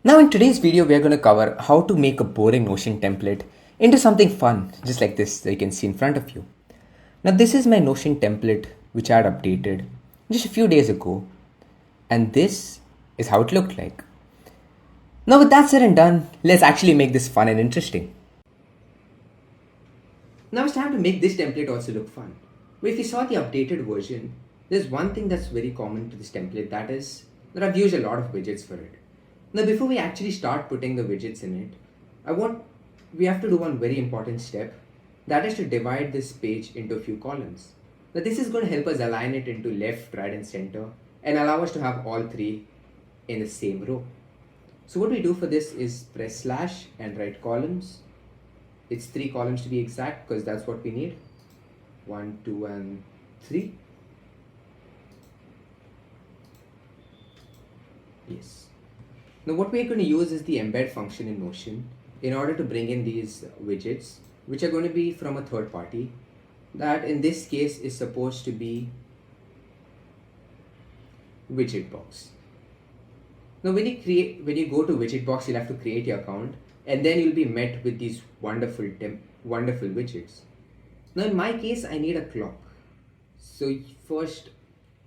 Now in today's video, we are going to cover how to make a boring Notion template into something fun, just like this that you can see in front of you. Now this is my Notion template, which I had updated just a few days ago. And this is how it looked like. Now with that said and done, let's actually make this fun and interesting. Now it's time to make this template also look fun. But if you saw the updated version, there's one thing that's very common to this template, that is that I've used a lot of widgets for it. Now before we actually start putting the widgets in it, we have to do one very important step, that is to divide this page into a few columns. Now this is going to help us align it into left, right and center and allow us to have all three in the same row. So what we do for this is press slash and write columns. It's 3 columns to be exact because that's what we need. 1, 2 and 3. Yes. Now what we're going to use is the embed function in Notion in order to bring in these widgets, which are going to be from a third party. That in this case is supposed to be widgetbox. Now when you go to widgetbox, you'll have to create your account and then you'll be met with these wonderful widgets. Now in my case, I need a clock. So first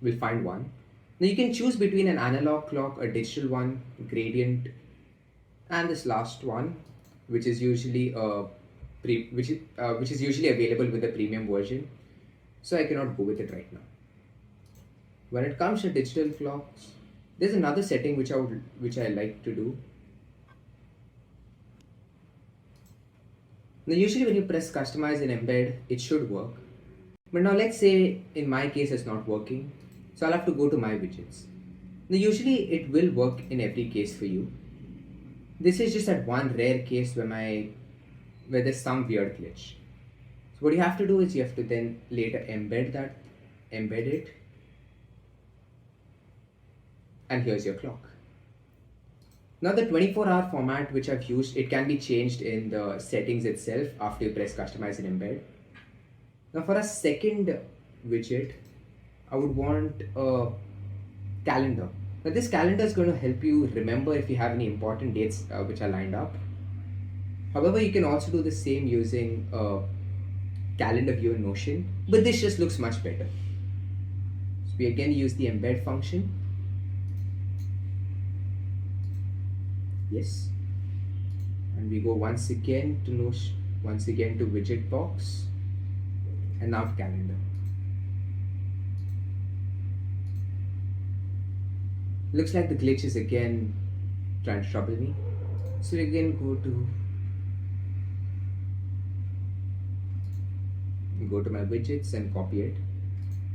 we'll find one. Now you can choose between an analog clock, a digital one, gradient, and this last one, which is usually which is usually available with the premium version. So I cannot go with it right now. When it comes to digital clocks, there's another setting which I like to do. Now usually when you press customize and embed, it should work. But now let's say in my case it's not working. So I'll have to go to my widgets. Now usually it will work in every case for you. This is just that one rare case where there's some weird glitch. So what you have to do is you have to then later embed it. And here's your clock. Now the 24-hour format which I've used, it can be changed in the settings itself after you press customize and embed. Now for a second widget, I would want a calendar. Now this calendar is going to help you remember if you have any important dates which are lined up. However, you can also do the same using a calendar view in Notion, but this just looks much better. So we again use the embed function. Yes, and we go once again to widget box, and now calendar. Looks like the glitch is again trying to trouble me. So we again go to my widgets and copy it.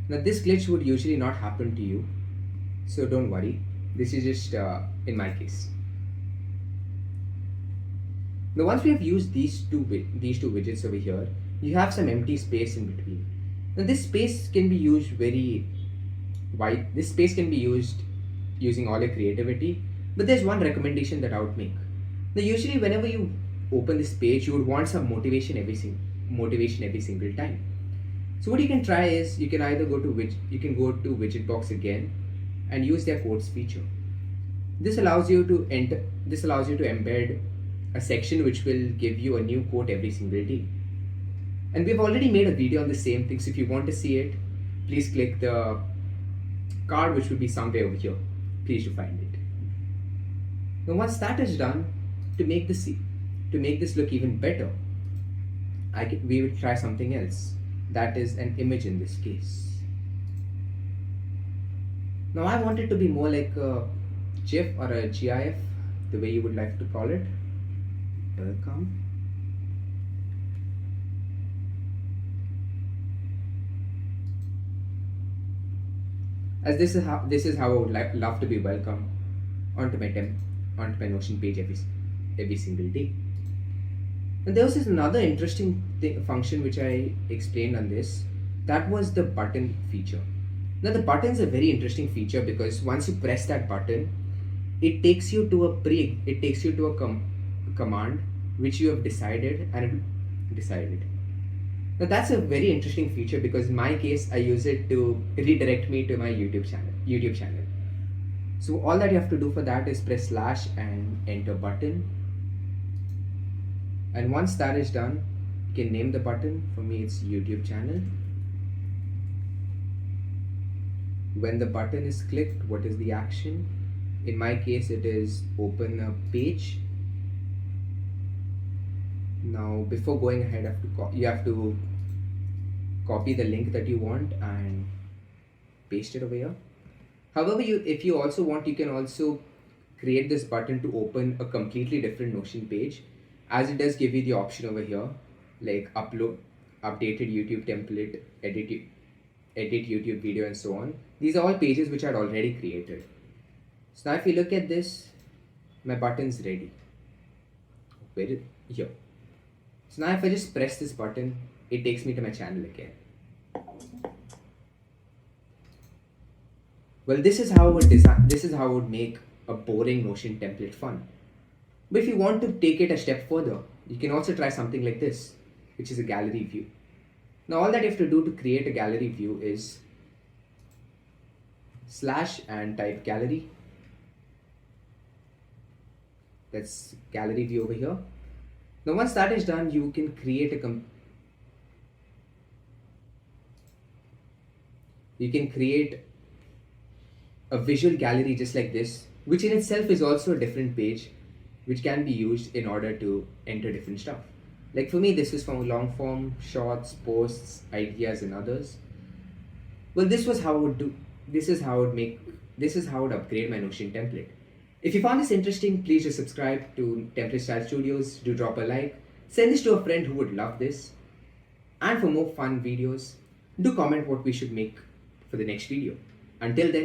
Now this glitch would usually not happen to you, so don't worry. This is just in my case. Now once we have used these two widgets over here, you have some empty space in between. Now this space can be used very wide. This space can be used using all your creativity, but there's one recommendation that I would make. Now usually whenever you open this page, you would want some motivation every single time. So what you can try is you can either go to widget box again and use their quotes feature. This allows you to embed a section which will give you a new quote every single day. And we've already made a video on the same thing, so if you want to see it, please click the card which will be somewhere over here. Please do find it. Now once that is done, to make this look even better, we will try something else. That is an image in this case. Now I want it to be more like a GIF or a GIF, the way you would like to call it. Welcome. As this is how I would love to be welcome onto my Notion page every single day. And there was another interesting function which I explained on this. That was the button feature. Now the button is a very interesting feature because once you press that button, it takes you to a command which you have decided and it decided. Now that's a very interesting feature because in my case I use it to redirect me to my YouTube channel. So all that you have to do for that is press slash and enter button. And once that is done, you can name the button. For me, it's YouTube channel. When the button is clicked, what is the action? In my case, it is open a page. Now, before going ahead, you have to copy the link that you want and paste it over here. However, if you also want, you can also create this button to open a completely different Notion page, as it does give you the option over here, like upload, updated YouTube template, edit YouTube video, and so on. These are all pages which I had already created. So now if you look at this, my button's ready. Where is here? So now if I just press this button, it takes me to my channel again. Well, this is how I would make a boring Notion template fun. But if you want to take it a step further, you can also try something like this, which is a gallery view. Now all that you have to do to create a gallery view is slash and type gallery. That's gallery view over here. Now once that is done, you can create a visual gallery just like this, which in itself is also a different page, which can be used in order to enter different stuff. Like for me, this is from long form, shorts, posts, ideas, and others. Well, this was how I would do. This is how I would make. This is how I would upgrade my Notion template. If you found this interesting, please do subscribe to Template Style Studios. Do drop a like. Send this to a friend who would love this. And for more fun videos, do comment what we should make for the next video. Until then,